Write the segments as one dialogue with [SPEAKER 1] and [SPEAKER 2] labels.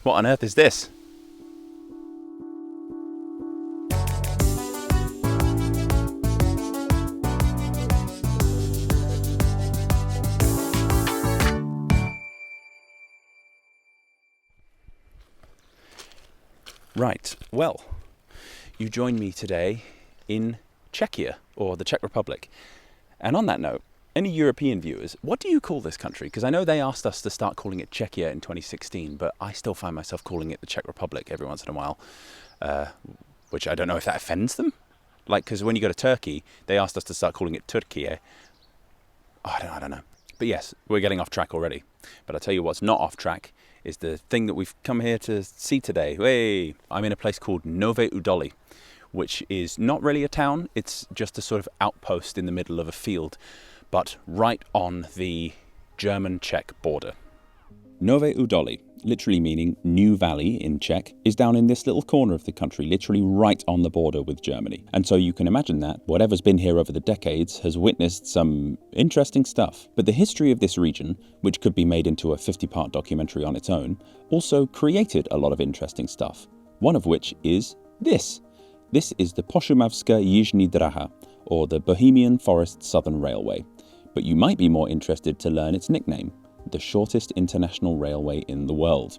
[SPEAKER 1] What on earth is this? Right, well, you joined me today in Czechia, or the Czech Republic. And on that note, any European viewers, what do you call this country? Because I know they asked us to start calling it Czechia in 2016, but I still find myself calling it the Czech Republic every once in a while, which I don't know if that offends them. Like, because when you go to Turkey, they asked us to start calling it Turkiye. I don't know. But yes, we're getting off track already. But I'll tell you what's not off track is the thing that we've come here to see today. Hey, I'm in a place called Nove Údolí, which is not really a town. It's just a sort of outpost in the middle of a field, but right on the German-Czech border. Nove Údolí, literally meaning New Valley in Czech, is down in this little corner of the country, literally right on the border with Germany. And so you can imagine that whatever's been here over the decades has witnessed some interesting stuff. But the history of this region, which could be made into a 50-part documentary on its own, also created a lot of interesting stuff. One of which is this. This is the Pošumavská Jižní dráha, or the Bohemian Forest Southern Railway. But you might be more interested to learn its nickname, the shortest international railway in the world.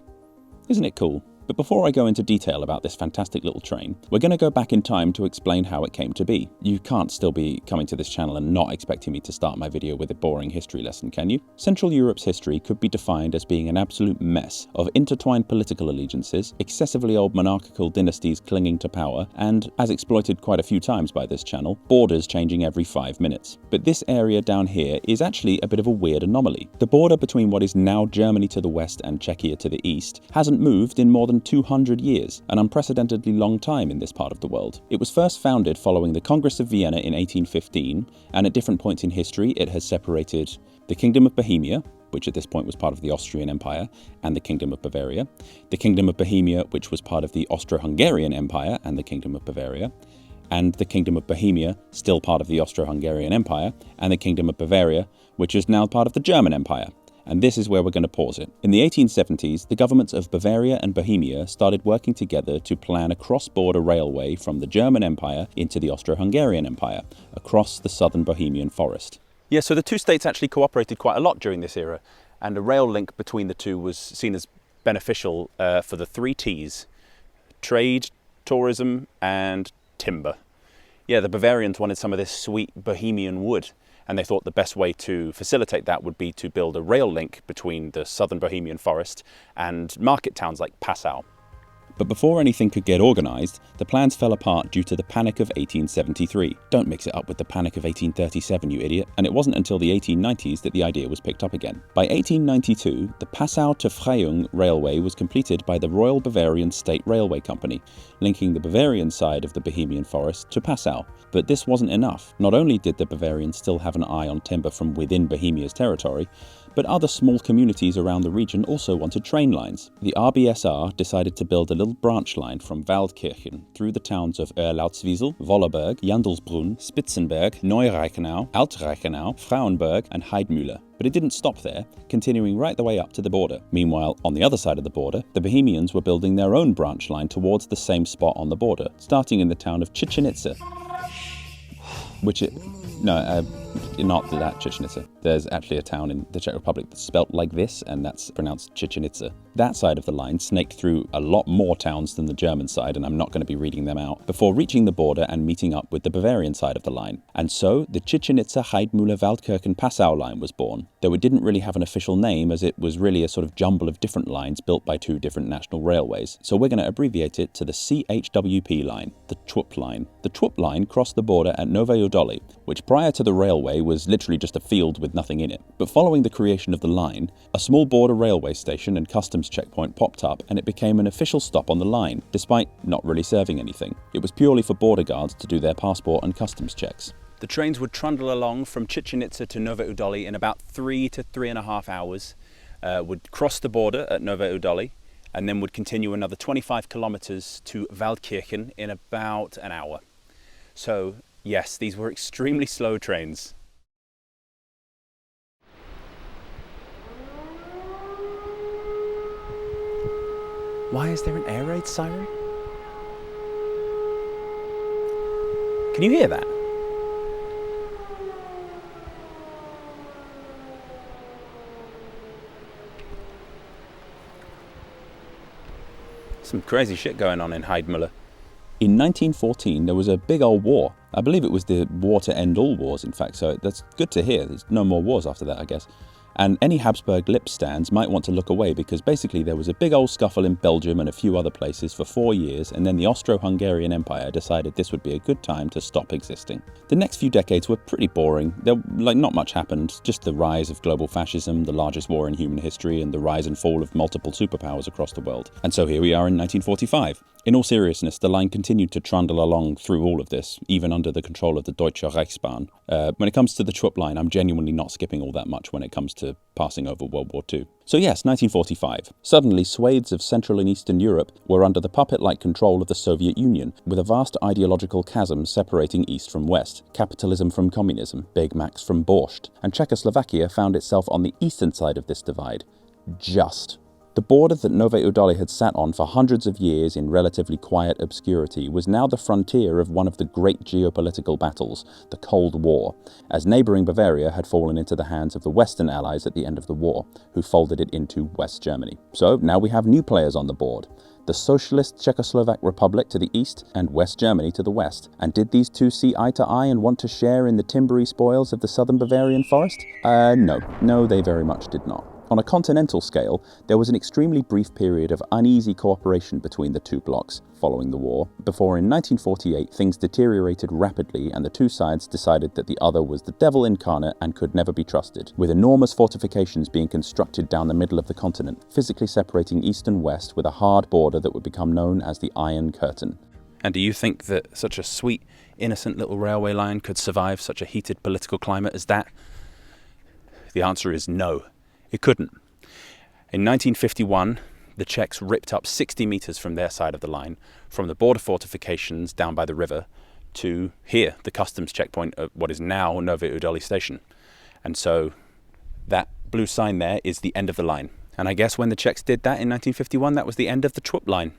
[SPEAKER 1] Isn't it cool? But before I go into detail about this fantastic little train, we're going to go back in time to explain how it came to be. You can't still be coming to this channel and not expecting me to start my video with a boring history lesson, can you? Central Europe's history could be defined as being an absolute mess of intertwined political allegiances, excessively old monarchical dynasties clinging to power, and, as exploited quite a few times by this channel, borders changing every 5 minutes. But this area down here is actually a bit of a weird anomaly. The border between what is now Germany to the west and Czechia to the east hasn't moved in more than 200 years, an unprecedentedly long time in this part of the world. It was first founded following the Congress of Vienna in 1815, and at different points in history it has separated the Kingdom of Bohemia, which at this point was part of the Austrian Empire, and the Kingdom of Bavaria, the Kingdom of Bohemia, which was part of the Austro-Hungarian Empire and the Kingdom of Bavaria, and the Kingdom of Bohemia, still part of the Austro-Hungarian Empire, and the Kingdom of Bavaria, which is now part of the German Empire. And this is where we're going to pause it. In the 1870s, the governments of Bavaria and Bohemia started working together to plan a cross-border railway from the German Empire into the Austro-Hungarian Empire, across the southern Bohemian forest. Yeah, so the two states actually cooperated quite a lot during this era, and a rail link between the two was seen as beneficial for the 3 T's: trade, tourism, and timber. Yeah, the Bavarians wanted some of this sweet Bohemian wood, and they thought the best way to facilitate that would be to build a rail link between the southern Bohemian forest and market towns like Passau. But before anything could get organised, the plans fell apart due to the Panic of 1873. Don't mix it up with the Panic of 1837, you idiot. And it wasn't until the 1890s that the idea was picked up again. By 1892, the Passau to Freyung railway was completed by the Royal Bavarian State Railway Company, linking the Bavarian side of the Bohemian forest to Passau. But this wasn't enough. Not only did the Bavarians still have an eye on timber from within Bohemia's territory, but other small communities around the region also wanted train lines. The RBSR decided to build a little branch line from Waldkirchen through the towns of Erlautswiesel, Wollerberg, Jandelsbrunn, Spitzenberg, Neureichenau, Altreichenau, Frauenberg and Heidmühle. But it didn't stop there, continuing right the way up to the border. Meanwhile, on the other side of the border, the Bohemians were building their own branch line towards the same spot on the border, starting in the town of Chichen Itza. Not that Chichen Itza. There's actually a town in the Czech Republic that's spelt like this, and that's pronounced Chichen Itza. That side of the line snaked through a lot more towns than the German side, and I'm not going to be reading them out, before reaching the border and meeting up with the Bavarian side of the line. And so, the Chichen Itza Heidmühle Waldkirchen Passau line was born, though it didn't really have an official name, as it was really a sort of jumble of different lines built by 2 different national railways. So we're going to abbreviate it to the CHWP Line, the CHWP Line. The CHWP Line crossed the border at Nove Údolí, which prior to the railway was literally just a field with nothing in it. But following the creation of the line, a small border railway station and customs checkpoint popped up, and it became an official stop on the line, despite not really serving anything. It was purely for border guards to do their passport and customs checks. The trains would trundle along from Chichen Itza to Nove Údolí in about 3 to 3.5 hours, would cross the border at Nove Údolí, and then would continue another 25 kilometers to Waldkirchen in about an hour. So, yes, these were extremely slow trains. Why is there an air raid siren? Can you hear that? Some crazy shit going on in Heidmüller. In 1914, there was a big old war. I believe it was the war to end all wars, in fact, so that's good to hear. There's no more wars after that, I guess. And any Habsburg lip stands might want to look away because basically there was a big old scuffle in Belgium and a few other places for 4 years, and then the Austro-Hungarian Empire decided this would be a good time to stop existing. The next few decades were pretty boring. Not much happened, just the rise of global fascism, the largest war in human history, and the rise and fall of multiple superpowers across the world. And so here we are in 1945. In all seriousness, the line continued to trundle along through all of this, even under the control of the Deutsche Reichsbahn. When it comes to the CHWP line, I'm genuinely not skipping all that much when it comes to passing over World War II. So yes, 1945. Suddenly, swathes of Central and Eastern Europe were under the puppet-like control of the Soviet Union, with a vast ideological chasm separating East from West, capitalism from communism, Big Macs from borscht, and Czechoslovakia found itself on the eastern side of this divide. Just. The border that Nové Údolí had sat on for hundreds of years in relatively quiet obscurity was now the frontier of one of the great geopolitical battles, the Cold War, as neighbouring Bavaria had fallen into the hands of the Western Allies at the end of the war, who folded it into West Germany. So now we have new players on the board. The socialist Czechoslovak Republic to the east and West Germany to the west. And did these two see eye to eye and want to share in the timbery spoils of the southern Bavarian forest? No, they very much did not. On a continental scale, there was an extremely brief period of uneasy cooperation between the two blocs following the war, before in 1948 things deteriorated rapidly and the two sides decided that the other was the devil incarnate and could never be trusted, with enormous fortifications being constructed down the middle of the continent, physically separating east and west with a hard border that would become known as the Iron Curtain. And do you think that such a sweet, innocent little railway line could survive such a heated political climate as that? The answer is no. It couldn't. In 1951, the Czechs ripped up 60 metres from their side of the line, from the border fortifications down by the river to here, the customs checkpoint at what is now Nové Údolí station. And so that blue sign there is the end of the line. And I guess when the Czechs did that in 1951, that was the end of the CHWP line.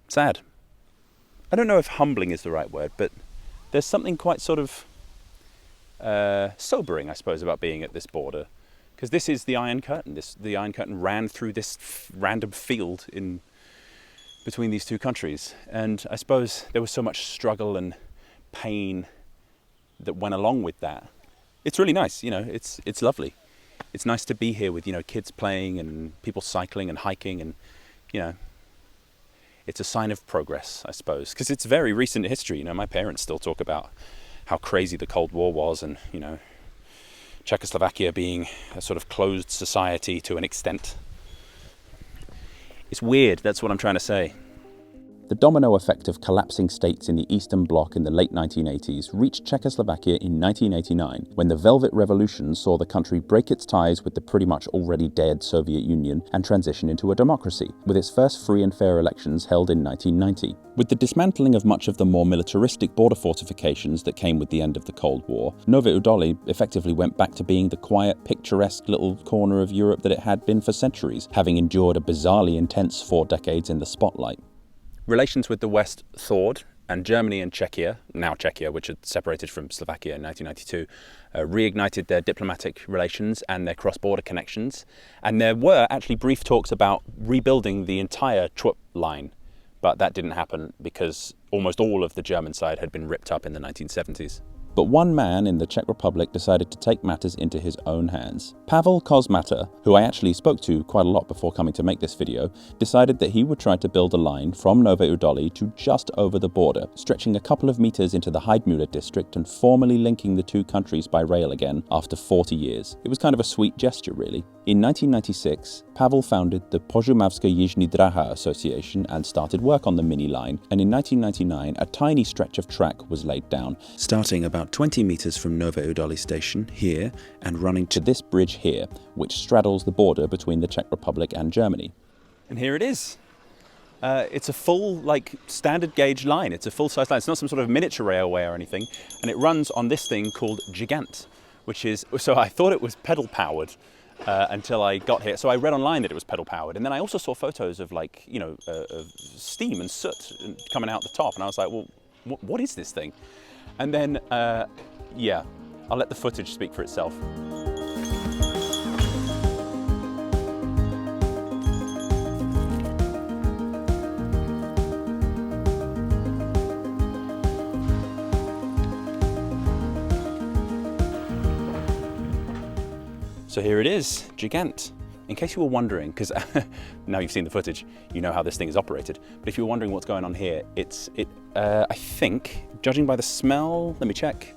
[SPEAKER 1] Sad. I don't know if humbling is the right word, but there's something quite sort of sobering, I suppose, about being at this border. Because this is the Iron Curtain. The Iron Curtain ran through this random field in between these two countries. And I suppose there was so much struggle and pain that went along with that. It's really nice, it's lovely. It's nice to be here with, kids playing and people cycling and hiking and, it's a sign of progress, I suppose. Because it's very recent history, my parents still talk about how crazy the Cold War was and, Czechoslovakia being a sort of closed society to an extent. It's weird, that's what I'm trying to say. The domino effect of collapsing states in the Eastern Bloc in the late 1980s reached Czechoslovakia in 1989, when the Velvet Revolution saw the country break its ties with the pretty much already dead Soviet Union and transition into a democracy, with its first free and fair elections held in 1990. With the dismantling of much of the more militaristic border fortifications that came with the end of the Cold War, Nové Údolí effectively went back to being the quiet, picturesque little corner of Europe that it had been for centuries, having endured a bizarrely intense 4 decades in the spotlight. Relations with the West thawed, and Germany and Czechia, now Czechia, which had separated from Slovakia in 1992, reignited their diplomatic relations and their cross-border connections. And there were actually brief talks about rebuilding the entire CHWP line, but that didn't happen because almost all of the German side had been ripped up in the 1970s. But one man in the Czech Republic decided to take matters into his own hands. Pavel Kozmata, who I actually spoke to quite a lot before coming to make this video, decided that he would try to build a line from Nové Údolí to just over the border, stretching a couple of meters into the Heidmüller district and formally linking the two countries by rail again after 40 years. It was kind of a sweet gesture, really. In 1996, Pavel founded the Požumavská Jižní Dráha Association and started work on the mini line, and in 1999 a tiny stretch of track was laid down, starting about 20 meters from Nové Údolí station here and running to this bridge here, which straddles the border between the Czech Republic and Germany. And here it is. It's a full, standard gauge line. It's a full-size line. It's not some sort of miniature railway or anything, and it runs on this thing called Gigant, which is, so I thought it was pedal-powered, until I got here. So I read online that it was pedal powered, and then I also saw photos of like, you know, of steam and soot coming out the top, and I was like, well, what is this thing? And then, yeah, I'll let the footage speak for itself. So here it is, Gigant. In case you were wondering, because now you've seen the footage, you know how this thing is operated. But if you're wondering what's going on here, I think, judging by the smell, let me check.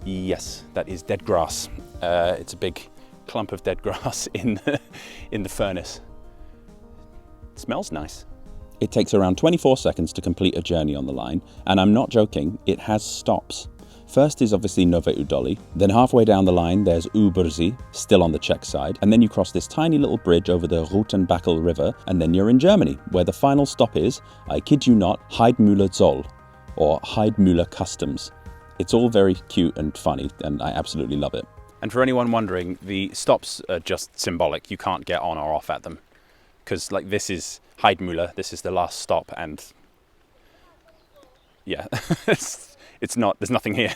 [SPEAKER 1] Yes, that is dead grass. It's a big clump of dead grass in the furnace. It smells nice. It takes around 24 seconds to complete a journey on the line, and I'm not joking, it has stops. First is obviously Nowe Udoli, then halfway down the line there's Übersee, still on the Czech side, and then you cross this tiny little bridge over the Rutenbachel River, and then you're in Germany, where the final stop is, I kid you not, Heidmüller Zoll, or Heidmüller Customs. It's all very cute and funny, and I absolutely love it. And for anyone wondering, the stops are just symbolic, you can't get on or off at them. Because like this is Heidmüller, this is the last stop, and yeah, it's not, there's nothing here.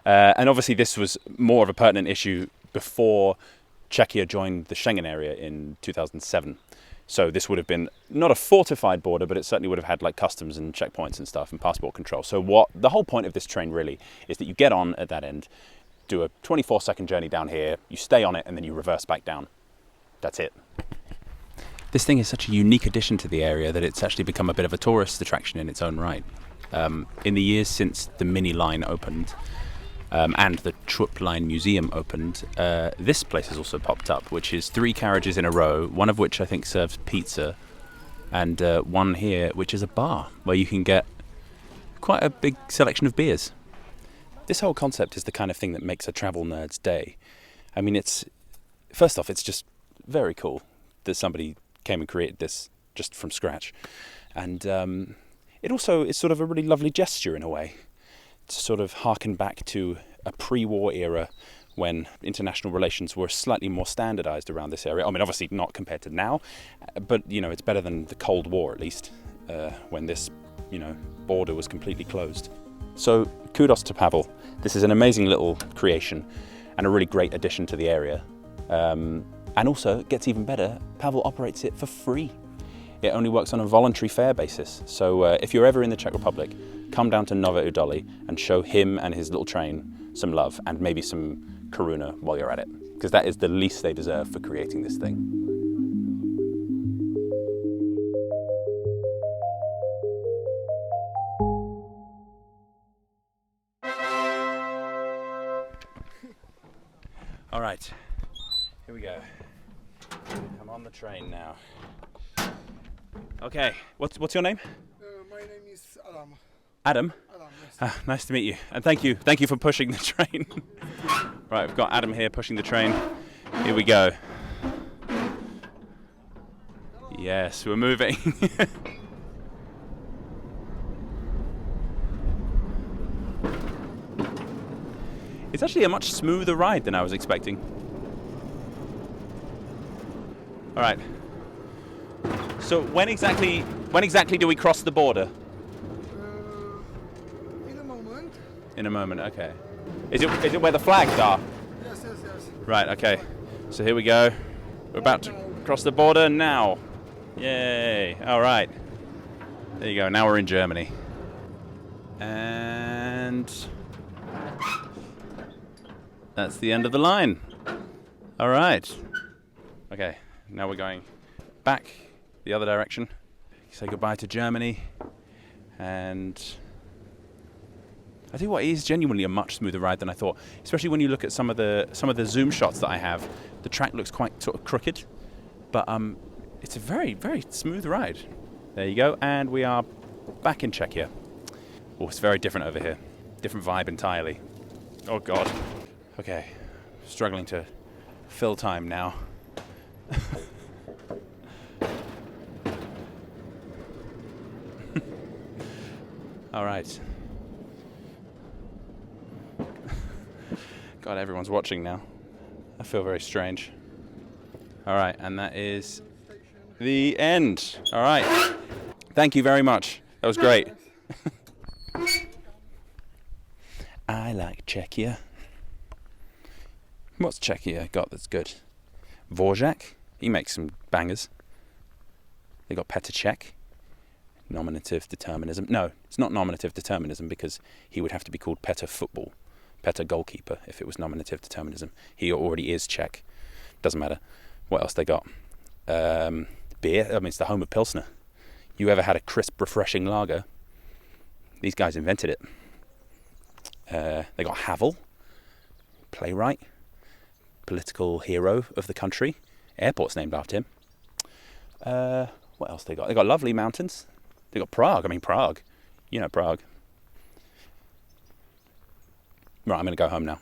[SPEAKER 1] And obviously this was more of a pertinent issue before Czechia joined the Schengen area in 2007. So this would have been not a fortified border, but it certainly would have had like customs and checkpoints and stuff and passport control. So what the whole point of this train really is that you get on at that end, do a 24-second journey down here, you stay on it, and then you reverse back down. That's it. This thing is such a unique addition to the area that it's actually become a bit of a tourist attraction in its own right. In the years since the mini line opened and the CHWP Line museum opened, this place has also popped up, which is 3 carriages in a row, one of which I think serves pizza, and one here which is a bar where you can get quite a big selection of beers. This whole concept is the kind of thing that makes a travel nerd's day. I mean, first off, it's just very cool that somebody came and created this just from scratch, and it also is sort of a really lovely gesture in a way, to sort of harken back to a pre-war era when international relations were slightly more standardized around this area. I mean, obviously not compared to now, but, you know, it's better than the Cold War, at least, when this, you know, border was completely closed. So kudos to Pavel. This is an amazing little creation and a really great addition to the area. And also, it gets even better, Pavel operates it for free. It only works on a voluntary fare basis. So if you're ever in the Czech Republic, come down to Nowe Udoli and show him and his little train some love, and maybe some koruna while you're at it, because that is the least they deserve for creating this thing. All right, here we go. I'm on the train now. Okay, what's your name?
[SPEAKER 2] My name is Adam.
[SPEAKER 1] Adam?
[SPEAKER 2] Adam, yes.
[SPEAKER 1] Nice to meet you, and thank you for pushing the train. Right, we've got Adam here pushing the train. Here we go. Yes, we're moving. It's actually a much smoother ride than I was expecting. All right. So when exactly do we cross the border?
[SPEAKER 2] In a moment.
[SPEAKER 1] In a moment, okay. Is it where the flags are?
[SPEAKER 2] Yes.
[SPEAKER 1] Right, okay. So here we go. We're about to cross the border now. Yay. All right. There you go. Now we're in Germany. And that's the end of the line. All right. Okay, now we're going back the other direction. Say goodbye to Germany, and I tell you what, it is genuinely a much smoother ride than I thought. Especially when you look at some of the zoom shots that I have. The track looks quite sort of crooked, but it's a very, very smooth ride. There you go, and we are back in Czechia. Oh, it's very different over here. Different vibe entirely. Oh God. Okay, struggling to fill time now. All right. God, everyone's watching now. I feel very strange. All right, and that is the end. All right. Thank you very much. That was great. I like Czechia. What's Czechia got that's good? Dvořák, he makes some bangers. They got Petr Cech, nominative determinism. No, it's not nominative determinism because he would have to be called Petr Football, Petr Goalkeeper if it was nominative determinism. He already is Czech. Doesn't matter. What else they got? Beer. I mean, it's the home of Pilsner. You ever had a crisp, refreshing lager? These guys invented it. They got Havel, playwright, political hero of the country. Airport's named after him. What else they got? They got lovely mountains. They got Prague. I mean, Prague. You know Prague. Right, I'm going to go home now.